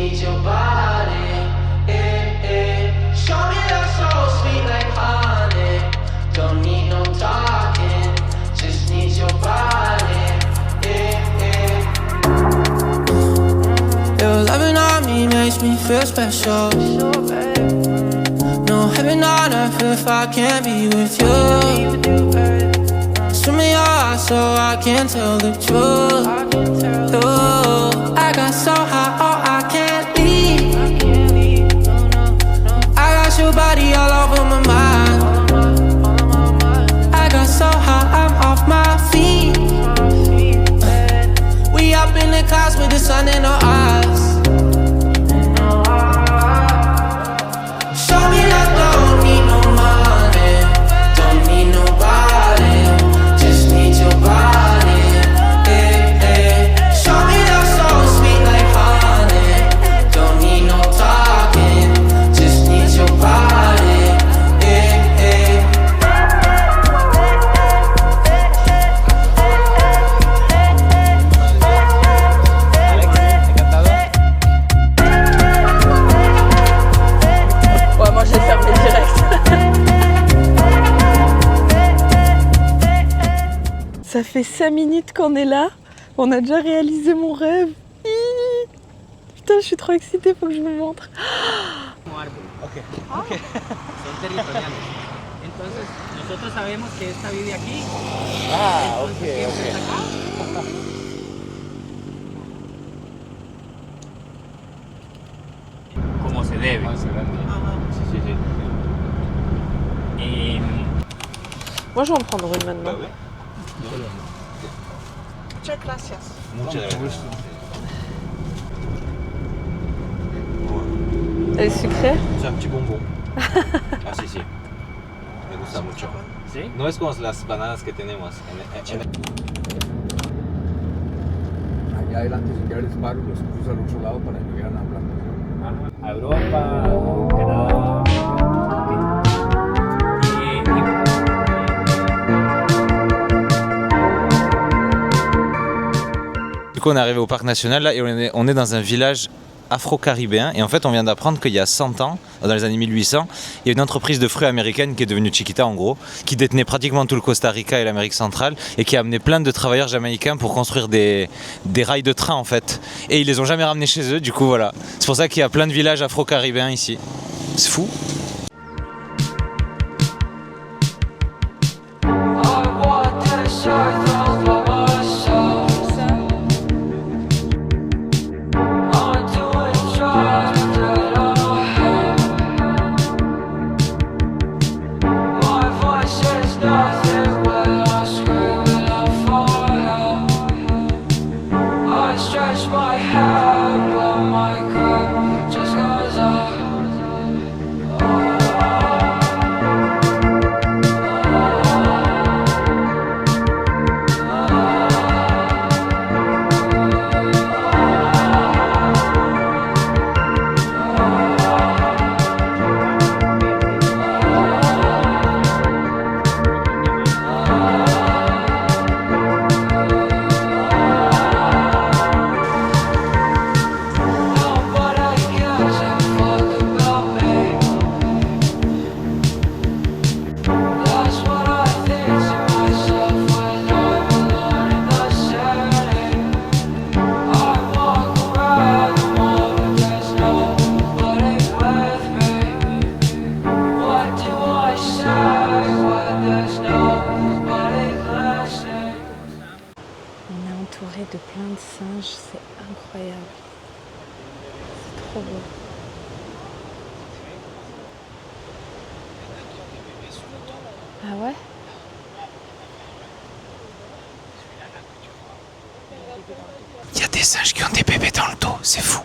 need your body. Show me love so sweet like honey. Don't need no talking, just need your body. Your loving on me makes me feel special. No heaven on earth if I can't be with you. Swim me your eyes so I can tell the truth. I got so high, oh I can't leave. I got your body all over my mind. I got so high, I'm off my feet. We up in the clouds with the sun in our eyes. Show me that don't need no money, don't need nobody, just need your body. Show me that so sweet like honey, don't need no talking, just need your body. Ouais, moi j'ai fermé direct. Ça fait 5 minutes qu'on est là. On a déjà réalisé mon rêve. Putain, je suis trop excitée, faut que je vous montre. Ok. Son territoriales. Entonces, nosotros sabemos que esta vive aquí. Ah, ok, Siempre está acá. Como se debe. Si, si, si. Moi, je vais en prendre une maintenant. Muchas gracias. Elle est sucrée? C'est un petit bonbon. Ah, si, si. Me gusta mucho. ¿Sí? No es como las bananas que tenemos. Allá adelante, si ya les paro, los cruzo al otro lado para que vean hablando. A Europa, Canadá. Du coup, on est arrivé au parc national là, et on est dans un village afro-caribéen. Et en fait, on vient d'apprendre qu'il y a 100 ans, dans les années 1800, il y a une entreprise de fruits américaine qui est devenue Chiquita en gros, qui détenait pratiquement tout le Costa Rica et l'Amérique centrale et qui a amené plein de travailleurs jamaïcains pour construire des rails de train en fait. Et ils les ont jamais ramenés chez eux, du coup voilà. C'est pour ça qu'il y a plein de villages afro-caribéens ici. C'est fou. De plein de singes, c'est incroyable. C'est trop beau. Ah ouais? Il y a des singes qui ont des bébés dans le dos, c'est fou.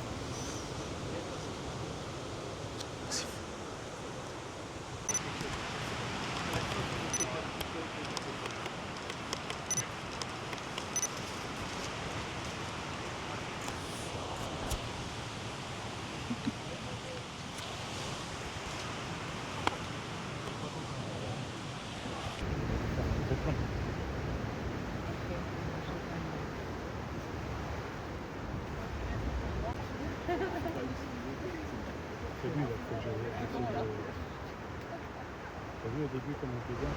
T'as vu au début comment on faisait?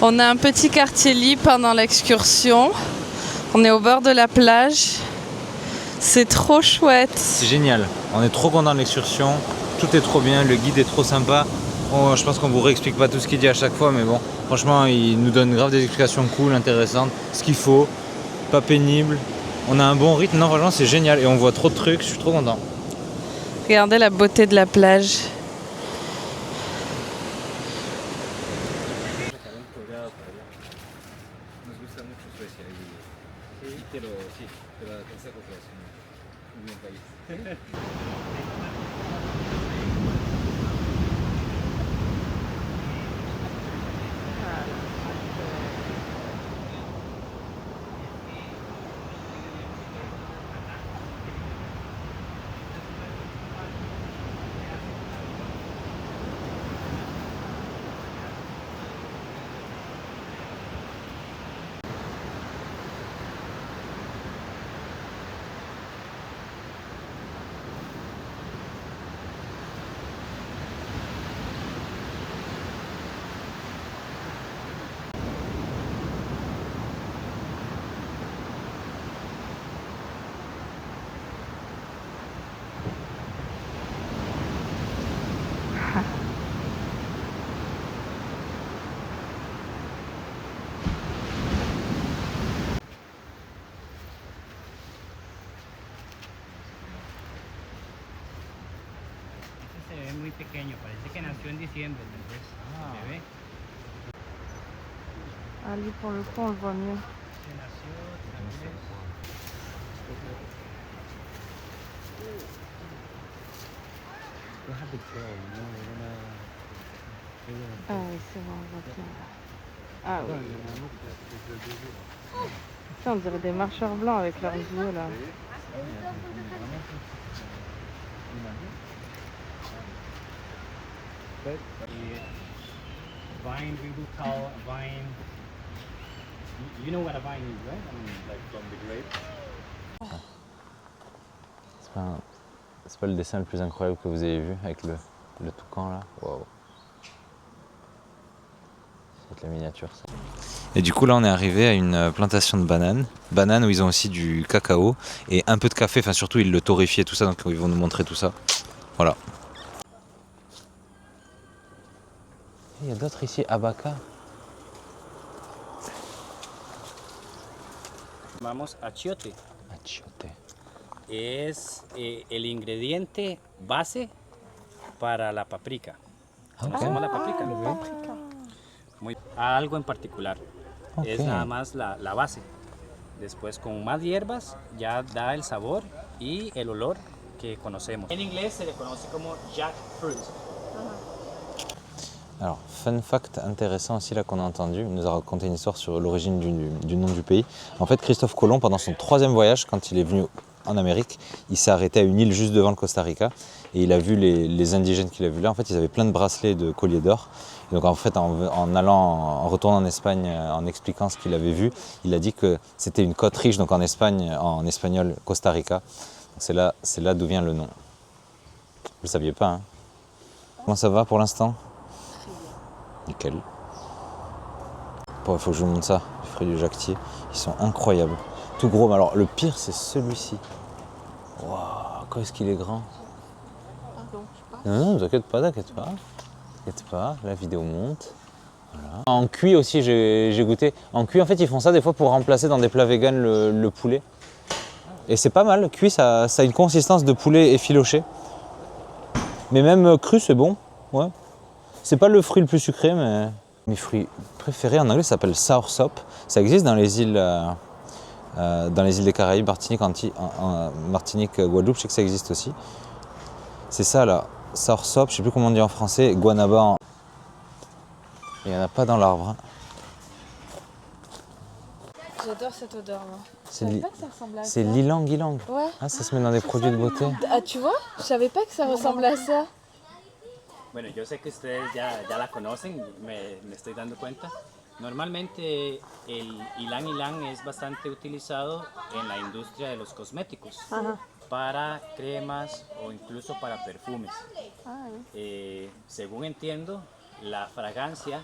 On a un petit quartier libre pendant l'excursion. On est au bord de la plage. C'est trop chouette. C'est génial. On est trop content de l'excursion. Tout est trop bien. Le guide est trop sympa. Oh, je pense qu'on vous réexplique pas tout ce qu'il dit à chaque fois, mais bon, franchement, il nous donne grave des explications cool, intéressantes, ce qu'il faut, pas pénible. On a un bon rythme. Non, franchement, c'est génial. Et on voit trop de trucs. Je suis trop content. Regardez la beauté de la plage. Se ve muy pequeño, parece que nació en diciembre, entonces, bebé. Ah, lui, pour le coup, on le voit mieux. Se nació tal vez. Ah oui, c'est bon, on voit bien. Ah oui. Putain, on dirait des marcheurs blancs avec leurs yeux là. Vine, we would call a vine. You know what a vine is, right? I mean, like from the grape. C'est pas le dessin le plus incroyable que vous avez vu avec le toucan là. Waouh. C'est la miniature ça. Et du coup là on est arrivé à une plantation de bananes. Bananes où ils ont aussi du cacao et un peu de café, enfin surtout ils le torréfient et tout ça, donc ils vont nous montrer tout ça. Voilà. Il y a d'autres ici, abaca. Vamos achiote. Achiote. Es el ingrediente base para la paprika. ¿Conocemos la paprika? Muy, algo en particular. Okay. Es nada más la base. Después con más hierbas ya da el sabor y el olor que conocemos. En inglés se le conoce como jackfruit. Alors, fun fact intéressant aussi là qu'on a entendu, il nous a raconté une histoire sur l'origine du nom du pays. En fait, Christophe Colomb, pendant son 3e voyage, quand il est venu en Amérique, il s'est arrêté à une île juste devant le Costa Rica et il a vu les indigènes qu'il a vus là. En fait, ils avaient plein de bracelets de colliers d'or. Et donc en fait, en retournant en Espagne, en expliquant ce qu'il avait vu, il a dit que c'était une côte riche, donc en Espagne, en espagnol, Costa Rica. C'est là d'où vient le nom. Vous le saviez pas, hein? Comment ça va pour l'instant? Nickel. Bon, il faut que je vous montre ça, les fruits du jactier. Ils sont incroyables. Tout gros, mais alors le pire c'est celui-ci. Waouh, quand est-ce qu'il est grand? Non, t'inquiète pas, t'inquiète pas. T'inquiète pas, la vidéo monte. Voilà. En cuit aussi, j'ai goûté. En cuit, en fait, ils font ça des fois pour remplacer dans des plats vegan le poulet. Et c'est pas mal, cuit, ça a une consistance de poulet effiloché. Mais même cru, c'est bon. Ouais. C'est pas le fruit le plus sucré, mais mes fruits préférés en anglais s'appellent soursop. Ça existe dans les îles des Caraïbes, Martinique, Guadeloupe, je sais que ça existe aussi. C'est ça là, soursop, je sais plus comment on dit en français, guanaba. Il n'y en a pas dans l'arbre. J'adore cette odeur, moi. Je C'est savais li- pas que ça ressemblait à ça. C'est l'ylang ylang. Ouais. Ah, ça se met dans des produits de beauté. Ah, tu vois? Je savais pas que ça ressemblait à ça. Bueno, yo sé que ustedes ya la conocen, me estoy dando cuenta. Normalmente el ylang ylang es bastante utilizado en la industria de los cosméticos para cremas o incluso para perfumes. Según entiendo, la fragancia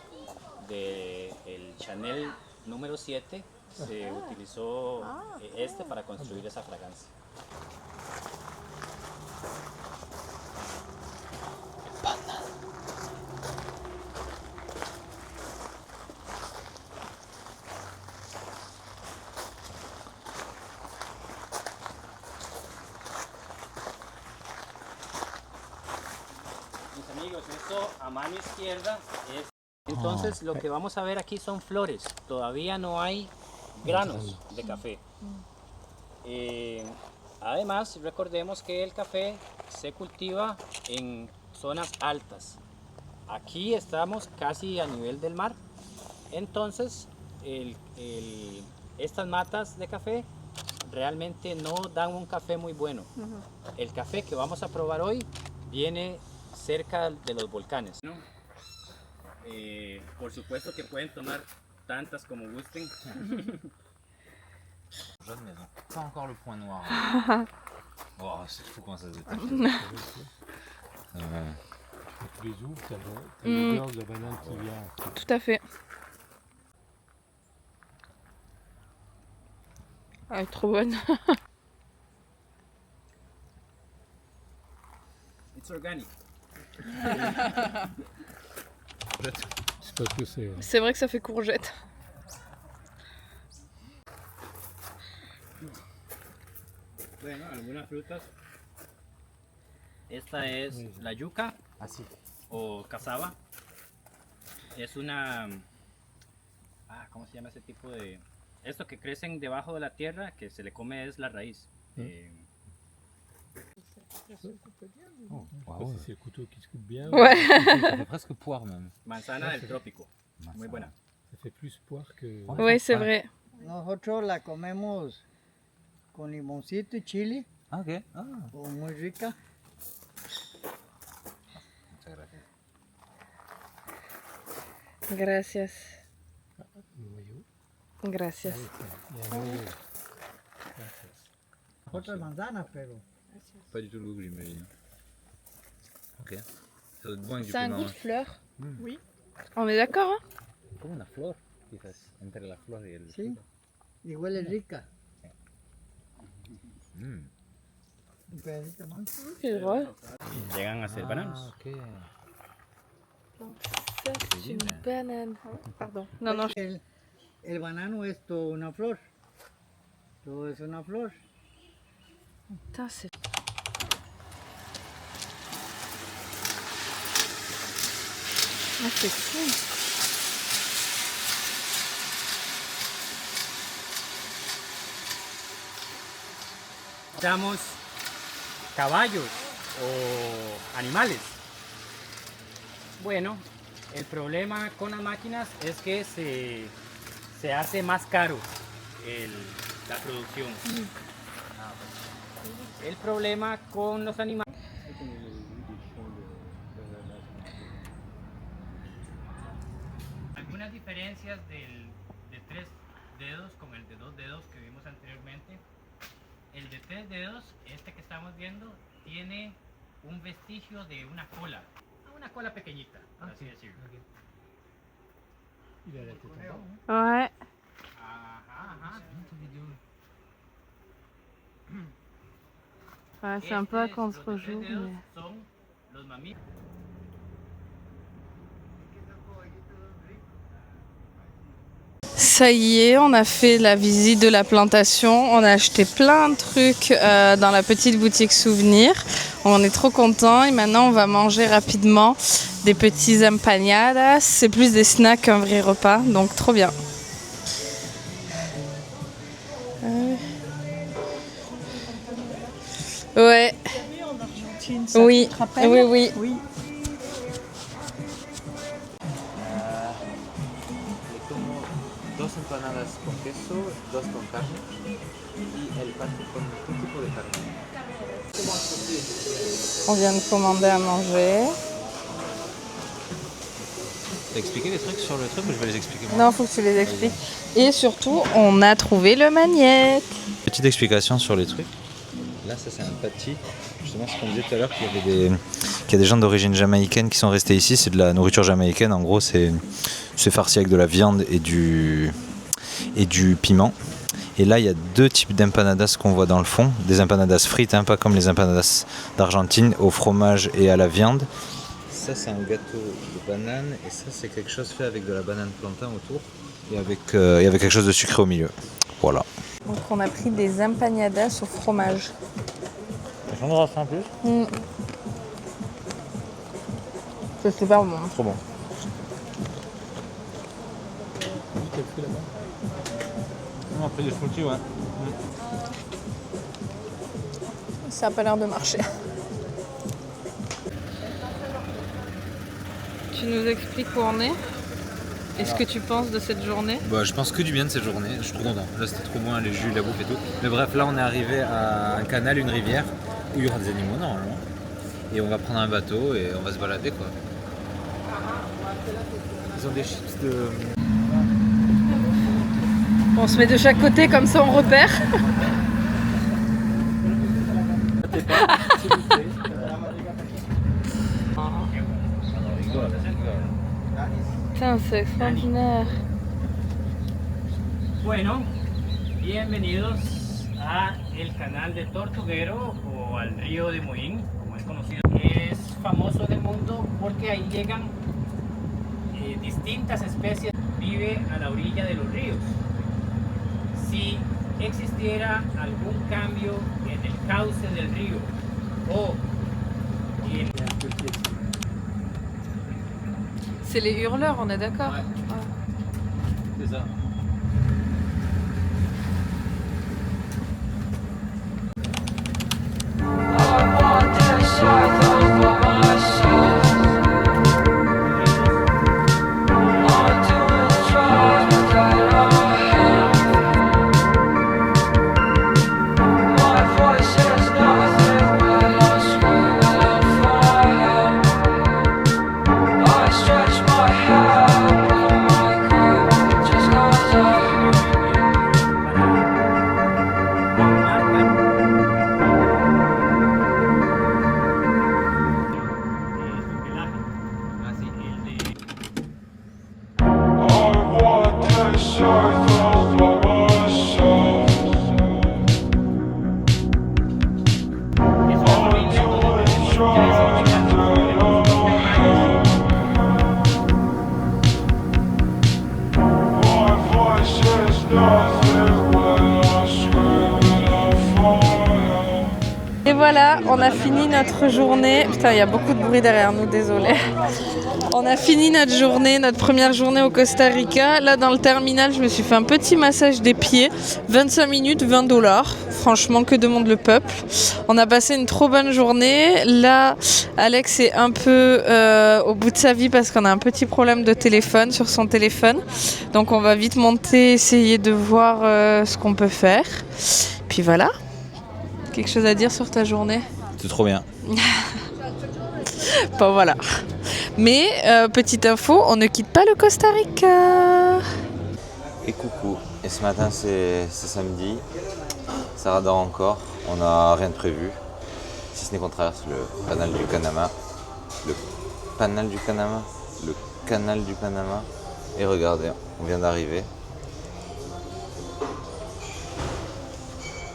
del Chanel número 7 se utilizó para construir esa fragancia. Mis amigos, esto a mano izquierda es... Entonces lo que vamos a ver aquí son flores, todavía no hay granos de café. Además, recordemos que el café se cultiva en zonas altas. Aquí estamos casi a nivel del mar, entonces estas matas de café realmente no dan un café muy bueno. El café que vamos a probar hoy viene cerca de los volcanes, ¿no? Por supuesto que pueden tomar tantas como gusten. Jaune maison. Pas encore le point noir. Oh, c'est fou comment ça se détache. Quand tu les ouvres, t'as l'odeur de la banane qui vient. Tout à fait. Ah, elle est trop bonne. It's organic. C'est pas ce que c'est. Ouais. C'est vrai que ça fait courgette. Bueno, algunas frutas. Esta es la yuca o cazaba. Es una... ¿cómo se llama ese tipo de...? Esto que crecen debajo de la tierra, que se le come es la raíz. Oh, wow. Si c'est le couteau qui se coupe bien, Ouais. Ça fait presque poire même. Manzana del trópico. Muy buena. ça fait plus poire que... Oui, c'est vrai. Nosotros la comemos con limoncito y chile, Ah, ok. Ah. muy rica. Gracias. noyau. Gracias. Il y a un noyau. Otras manzanas, pero Pas du tout le goût que j'imagine. Ok. Ça doit être bon avec du C'est un piment. goût de fleur. Oui. On est d'accord, hein? Como una flor, quizás, entre la flor y el... sí, y huele rica. Mm. Un pedacito más. C'est drôle. Llegan a ser Ah, bananos. ok. Ça, c'est une banane. Pardon. Non, non. El banano es toda una flor. Todo es una flor. Putain, c'est... Ah, c'est fou. Usamos caballos o animales. Bueno, el problema con las máquinas es que se hace más caro la producción. El problema con los animales... Algunas diferencias de 3 dedos con el de 2 dedos que vimos anteriormente. El de 3 dedos, este que estamos viendo, tiene un vestigio de una cola pequeñita, por así decirlo. Il a la tête en bas. Ouais. Ajá. Ouais, c'est un peu à Estos, los de contre-jour, 3 dedos, mais... son los mamíferos. Ça y est, on a fait la visite de la plantation. On a acheté plein de trucs dans la petite boutique souvenir. On est trop contents et maintenant on va manger rapidement des petits empanadas. C'est plus des snacks qu'un vrai repas, donc trop bien. Ouais. Oui, oui, oui. Le tomo 2 empanadas con queso, 2 con carne y el pate con tout tipo de carne. On vient de commander à manger. T'as expliqué les trucs sur le truc ou je vais les expliquer moi? Non, faut que tu les expliques. Et surtout, on a trouvé le magnète. Petite explication sur les trucs. Là, ça c'est un patty. Justement, ce qu'on disait tout à l'heure, qu'il y a des gens d'origine jamaïcaine qui sont restés ici. C'est de la nourriture jamaïcaine. En gros, c'est farci avec de la viande et du piment. Et là, il y a 2 types d'empanadas qu'on voit dans le fond. Des empanadas frites, hein, pas comme les empanadas d'Argentine, au fromage et à la viande. Ça, c'est un gâteau de banane. Et ça, c'est quelque chose fait avec de la banane plantain autour. Et avec quelque chose de sucré au milieu. Voilà. Donc on a pris des empanadas au fromage. Ça changera ça en plus? C'est super bon. Trop bon. On a pris des smoothies, ouais. Ça a pas l'air de marcher. Tu nous expliques où on est? Et ce que tu penses de cette journée? Bah, je pense que du bien de cette journée, je suis trop content. Là c'était trop bon, les jus, la bouffe et tout. Mais bref, là on est arrivé à un canal, une rivière, où il y aura des animaux normalement. Et on va prendre un bateau et on va se balader quoi. Ils ont des chips de... On se met de chaque côté comme ça on repère. Putain, c'est extraordinaire. Bueno, bienvenidos a el canal de Tortuguero o al río de Moín, como es conocido. Es famoso en el mundo porque ahí llegan distintas especies, vive a la orilla de los ríos. Si existiera algún cambio en el cauce del río o en... C'est les hurleurs, on est d'accord? C'est ça. Et voilà, on a fini notre journée. Putain, il y a beaucoup de bruit derrière nous, désolé. On a fini notre journée, notre première journée au Costa Rica. Là, dans le terminal, je me suis fait un petit massage des pieds. 25 minutes, $20. Franchement, que demande le peuple? On a passé une trop bonne journée. Là, Alex est un peu au bout de sa vie parce qu'on a un petit problème de téléphone sur son téléphone. Donc, on va vite monter, essayer de voir ce qu'on peut faire. Puis voilà. Quelque chose à dire sur ta journée? C'est trop bien. Bon voilà. Mais petite info, on ne quitte pas le Costa Rica. Et coucou. Et ce matin c'est samedi. Sarah dort encore. On n'a rien de prévu. Si ce n'est qu'on traverse le canal du Panama. Le canal du Panama. Le canal du Panama. Et regardez, on vient d'arriver.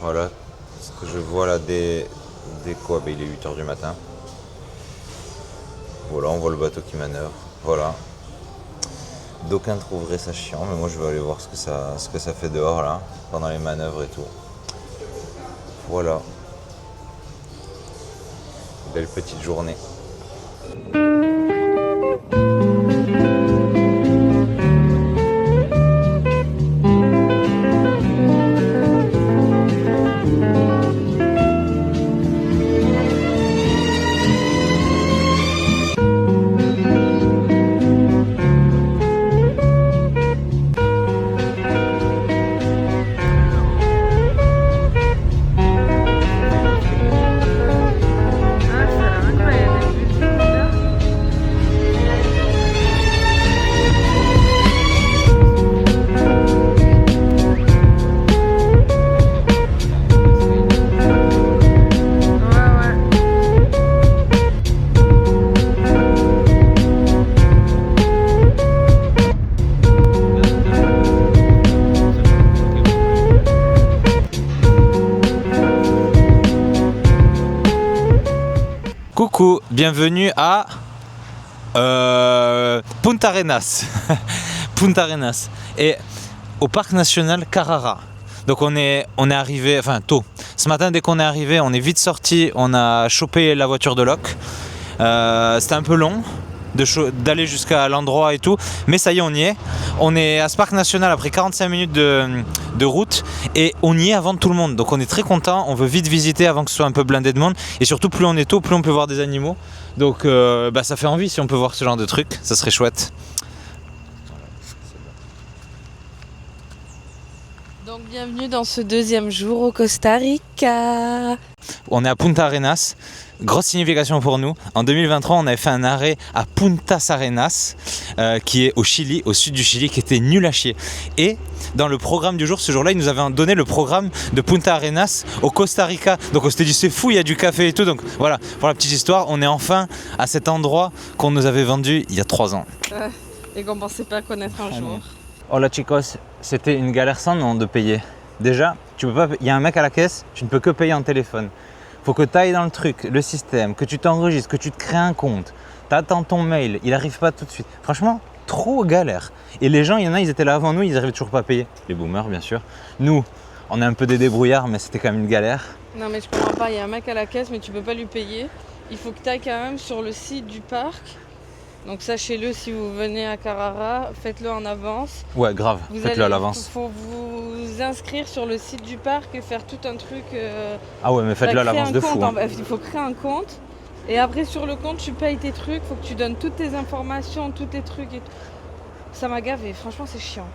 Voilà. Ce que je vois là des quoi, il est 8h du matin. Voilà, on voit le bateau qui manœuvre. Voilà. D'aucuns trouveraient ça chiant, mais moi je vais aller voir ce que ça fait dehors là, pendant les manœuvres et tout. Voilà. Belle petite journée. Coucou, bienvenue à Punta Arenas. Punta Arenas. Et au parc national Carrara. Donc on est arrivé, enfin tôt. Ce matin, dès qu'on est arrivé, on est vite sorti, on a chopé la voiture de loc. C'était un peu long d'aller jusqu'à l'endroit et tout, mais ça y est, on y est. On est à ce parc national après 45 minutes de route et on y est avant tout le monde. Donc on est très content, on veut vite visiter avant que ce soit un peu blindé de monde. Et surtout, plus on est tôt, plus on peut voir des animaux. Donc ça fait envie si on peut voir ce genre de truc, ça serait chouette. Donc bienvenue dans ce deuxième jour au Costa Rica. On est à Punta Arenas, grosse signification pour nous. En 2023, on avait fait un arrêt à Punta Arenas, qui est au Chili, au sud du Chili, qui était nul à chier. Et dans le programme du jour, ce jour-là, ils nous avaient donné le programme de Punta Arenas au Costa Rica. Donc on s'était dit, c'est fou, il y a du café et tout. Donc voilà, pour la petite histoire, on est enfin à cet endroit qu'on nous avait vendu il y a 3 ans. Et qu'on pensait pas connaître un jour. Hola chicos, c'était une galère sans nom de payer. Déjà, tu peux pas, il y a un mec à la caisse, tu ne peux que payer en téléphone. Faut que tu ailles dans le truc, le système, que tu t'enregistres, que tu te crées un compte. Tu attends ton mail, il n'arrive pas tout de suite. Franchement, trop galère. Et les gens, il y en a, ils étaient là avant nous, ils n'arrivaient toujours pas à payer. Les boomers, bien sûr. Nous, on est un peu des débrouillards, mais c'était quand même une galère. Non mais je comprends pas, il y a un mec à la caisse mais tu peux pas lui payer. Il faut que tu ailles quand même sur le site du parc. Donc sachez-le, si vous venez à Carrara, faites-le en avance. Ouais, grave, faites-le à l'avance. Il faut vous inscrire sur le site du parc et faire tout un truc. Ah ouais, mais faites-le à l'avance de fou. Hein. Il faut créer un compte. Et après sur le compte, tu payes tes trucs. Il faut que tu donnes toutes tes informations, tous tes trucs. Et tout. Ça m'a gavé, franchement c'est chiant.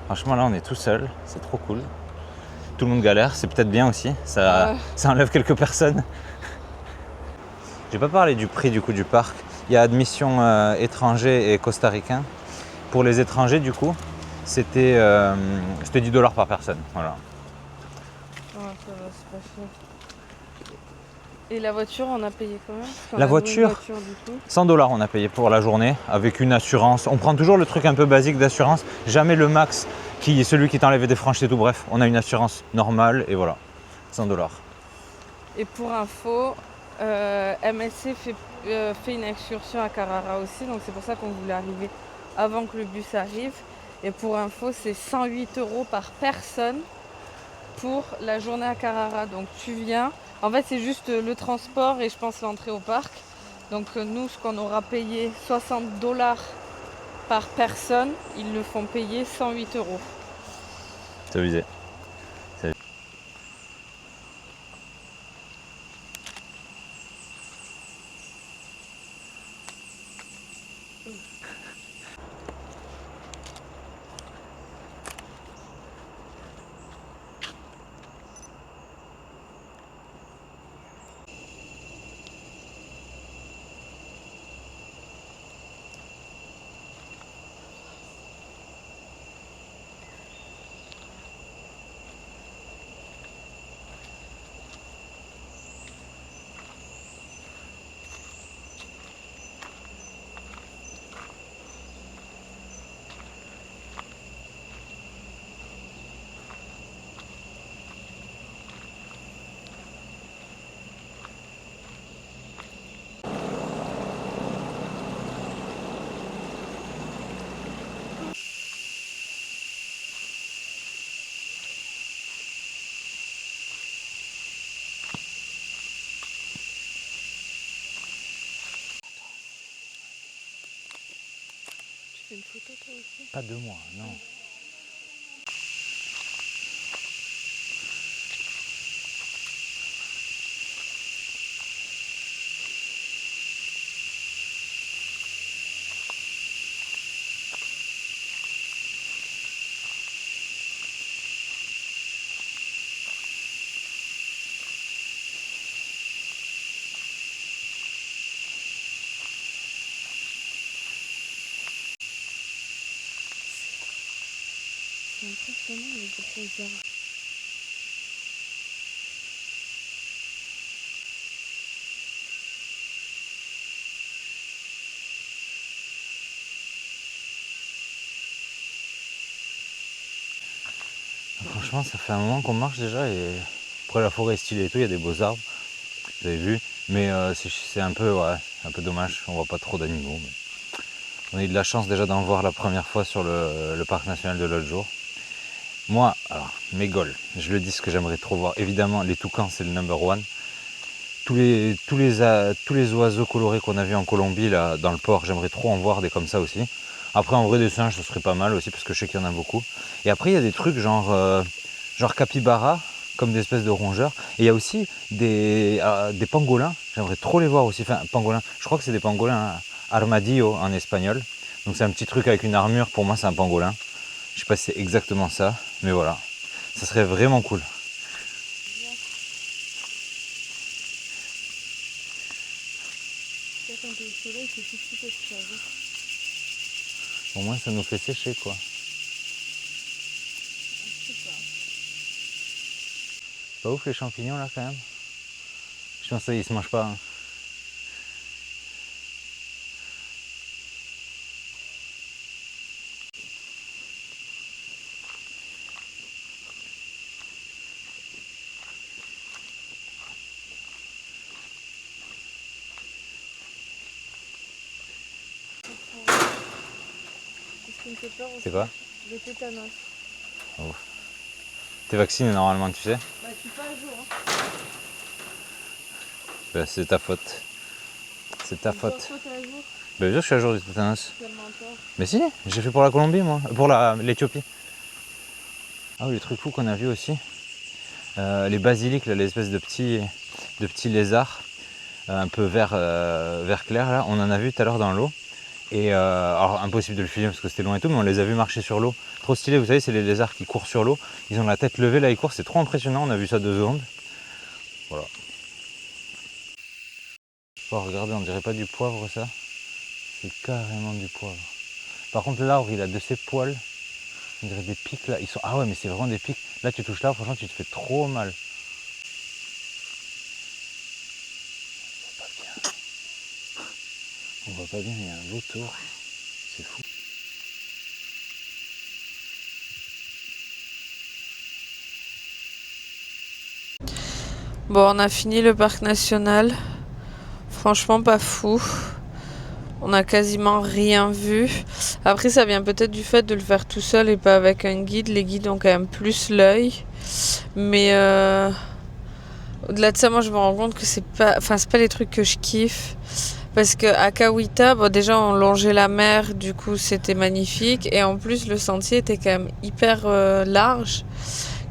Franchement là, on est tout seul, c'est trop cool. Tout le monde galère, c'est peut-être bien aussi. Ça enlève quelques personnes. J'ai pas parlé du prix du coup du parc. Il y a admission étrangers et costaricains. Pour les étrangers, du coup, c'était $10 par personne. Voilà. Ouais, ça va, c'est pas cher. Et la voiture, on a payé quand même? La voiture, du coup. $100 on a payé pour la journée avec une assurance. On prend toujours le truc un peu basique d'assurance, jamais le max qui est celui qui t'enlève des franchises et tout. Bref, on a une assurance normale et voilà, $100. Et pour info, MSC fait une excursion à Carrara aussi, donc c'est pour ça qu'on voulait arriver avant que le bus arrive. Et pour info, c'est 108 € par personne pour la journée à Carrara. Donc tu viens, en fait c'est juste le transport et je pense l'entrée au parc. Donc nous, ce qu'on aura payé $60 par personne, ils le font payer 108 €. C'est visé. Une photo toi aussi? Pas de moi, non. C'est impressionnant les gros arbres. Franchement, ça fait un moment qu'on marche déjà et après la forêt est stylée et tout, il y a des beaux arbres. Vous avez vu, Mais c'est un peu dommage, on voit pas trop d'animaux. Mais... On a eu de la chance déjà d'en voir la première fois sur le parc national de l'autre jour. Moi, alors, mes goals, je le dis, ce que j'aimerais trop voir. Évidemment, les toucans, c'est le number one. Tous les oiseaux colorés qu'on a vus en Colombie, là, dans le port, j'aimerais trop en voir des comme ça aussi. Après, en vrai, des singes, ce serait pas mal aussi, parce que je sais qu'il y en a beaucoup. Et après, il y a des trucs genre capybara, comme des espèces de rongeurs. Et il y a aussi des pangolins, j'aimerais trop les voir aussi. Enfin, pangolins, je crois que c'est des pangolins, hein, armadillo en espagnol. Donc c'est un petit truc avec une armure, pour moi c'est un pangolin. Je sais pas si c'est exactement ça, mais voilà. Ça serait vraiment cool. Au moins ça nous fait sécher quoi. Pas ouf les champignons là quand même. Je pense qu'ils se mangent pas. Hein. C'est quoi? Le tétanos. Oh. T'es vacciné normalement, tu sais? Bah, je suis pas à jour. Hein. Bah, c'est ta faute. C'est ta faute. Toi, t'es à jour? Bah, bien sûr que je suis à jour du tétanos. Quel menteur. Mais si, j'ai fait pour la Colombie, moi. Pour l'Éthiopie. Ah oui, le truc fou qu'on a vu aussi. Les basiliques, là, l'espèce de petits lézards. Un peu vert clair, là. On en a vu tout à l'heure dans l'eau. Et alors impossible de le filmer parce que c'était loin et tout, mais on les a vus marcher sur l'eau. Trop stylé, vous savez, c'est les lézards qui courent sur l'eau. Ils ont la tête levée, là ils courent, c'est trop impressionnant, on a vu ça 2 secondes. Voilà. Oh, regardez, on dirait pas du poivre ça. C'est carrément du poivre. Par contre l'arbre, il a de ses poils. On dirait des pics là. Ils sont... Ah ouais, mais c'est vraiment des pics. Là tu touches l'arbre, franchement tu te fais trop mal. On voit pas bien, il y a un vautour. C'est fou. Bon, on a fini le parc national. Franchement, pas fou. On a quasiment rien vu. Après, ça vient peut-être du fait de le faire tout seul et pas avec un guide. Les guides ont quand même plus l'œil. Mais au-delà de ça, moi, je me rends compte que c'est pas les trucs que je kiffe. Parce qu'à Cahuita, bon, déjà on longeait la mer, du coup c'était magnifique. Et en plus le sentier était quand même hyper large.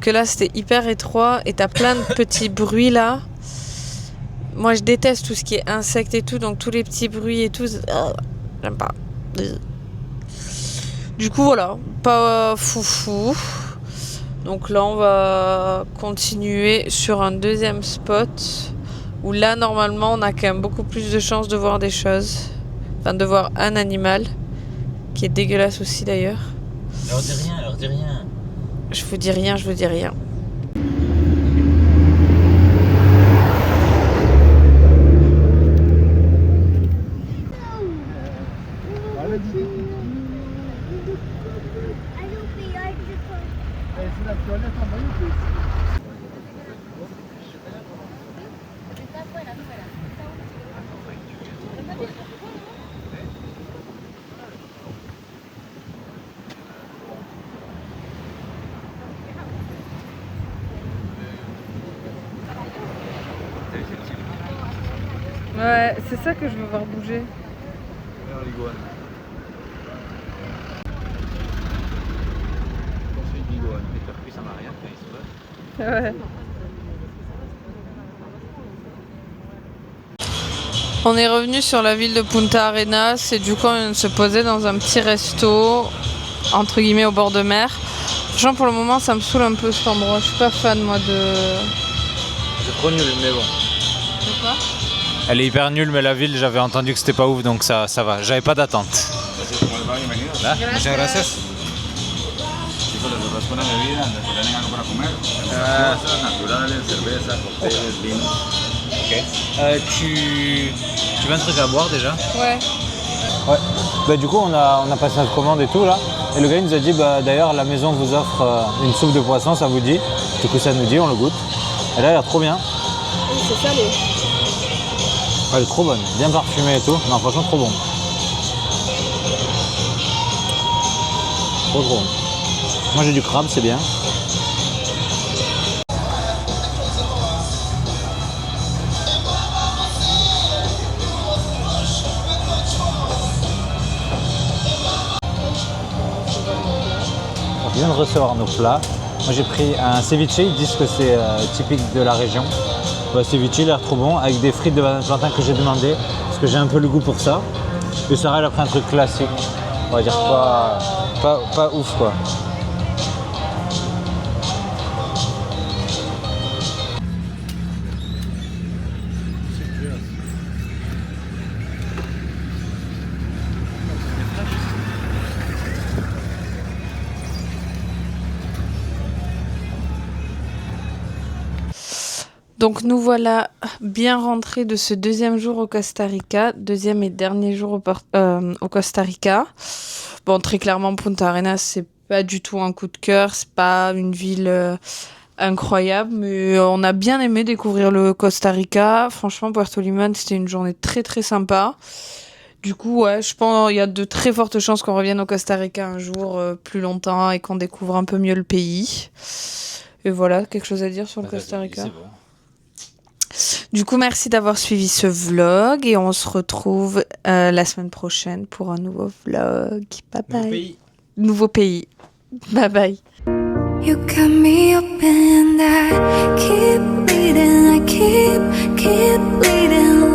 Que là c'était hyper étroit et t'as plein de petits bruits là. Moi je déteste tout ce qui est insectes et tout, donc tous les petits bruits et tout, j'aime pas. Du coup voilà, pas foufou. Donc là on va continuer sur un deuxième spot. Où là, normalement, on a quand même beaucoup plus de chances de voir des choses. Enfin, de voir un animal. Qui est dégueulasse aussi, d'ailleurs. Leur dis rien, leur dis rien. Je vous dis rien, je vous dis rien. Ouais, c'est ça que je veux voir bouger. Ouais. On est revenu sur la ville de Punta Arenas et du coup on se posait dans un petit resto entre guillemets au bord de mer. Genre pour le moment ça me saoule un peu cet endroit, je suis pas fan moi de... C'est trop nul mais bon. De quoi ? Elle est hyper nulle mais la ville j'avais entendu que c'était pas ouf donc ça va, j'avais pas d'attente. Là, muchas gracias. Tu veux un truc à boire déjà? Ouais. Ouais. Bah, du coup on a passé notre commande et tout là. Et le gars il nous a dit d'ailleurs la maison vous offre une soupe de poisson, ça vous dit? Du coup ça nous dit, on le goûte. Et là elle a l'air trop bien. Oui, c'est salé. Elle est trop bonne, bien parfumée et tout. Non, franchement, trop bon. Trop bon. Moi j'ai du crabe, c'est bien. On vient de recevoir nos plats. Moi j'ai pris un ceviche, ils disent que c'est typique de la région. Le ceviche il a l'air trop bon, avec des frites de banane plantain que j'ai demandé, parce que j'ai un peu le goût pour ça. Et Sarah elle a pris un truc classique, on va dire pas ouf quoi. Donc nous voilà bien rentrés de ce deuxième jour au Costa Rica, deuxième et dernier jour au Costa Rica. Bon, très clairement, Punta Arenas, c'est pas du tout un coup de cœur, c'est pas une ville incroyable, mais on a bien aimé découvrir le Costa Rica. Franchement, Puerto Limón, c'était une journée très très sympa. Du coup, ouais, je pense qu'il y a de très fortes chances qu'on revienne au Costa Rica un jour plus longtemps et qu'on découvre un peu mieux le pays. Et voilà, quelque chose à dire sur le Costa Rica? Du coup, merci d'avoir suivi ce vlog et on se retrouve la semaine prochaine pour un nouveau vlog. Bye bye. Nouveau pays. Bye bye. You got me up and I keep bleeding, I keep bleeding.